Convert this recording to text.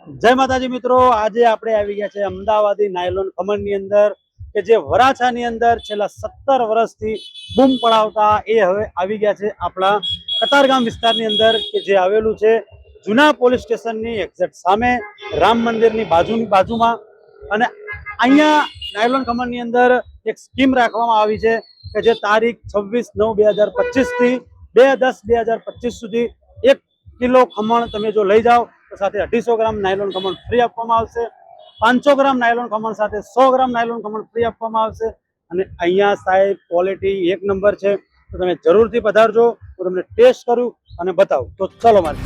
જય માતાજી મિત્રો, આજે આપણે આવી ગયા છે અમદાવાદી નાયલોન ખમણની અંદર કે જે વરાછાની અંદર છેલ્લા 17 વર્ષથી બૂમ પડાવતા એ હવે આવી ગયા છે આપણા કતારગામ વિસ્તારની અંદર કે જે આવેલું છે જૂના પોલીસ સ્ટેશનની એક્ઝેક્ટ સામે રામ મંદિરની બાજુમાં। અને અહીંયા નાયલોન ખમણની અંદર એક સ્કીમ રાખવામાં આવી છે કે જે તારીખ 26/9/2025 થી 2/10/2025 સુધી 1 કિલો ખમણ તમે જો લઈ જાઓ તો સાથે 250 ગ્રામ નાયલોન ખમણ ફ્રી આપવામાં આવશે। 500 ગ્રામ નાયલોન ખમણ સાથે 100 ગ્રામ નાયલોન ખમણ ફ્રી આપવામાં આવશે। અને અહીંયા સાહેબ ક્વોલિટી 1 નંબર છે, તો તમે જરૂરથી પધારજો। હું તમને ટેસ્ટ કરું અને બતાવું। તો ચલો મારે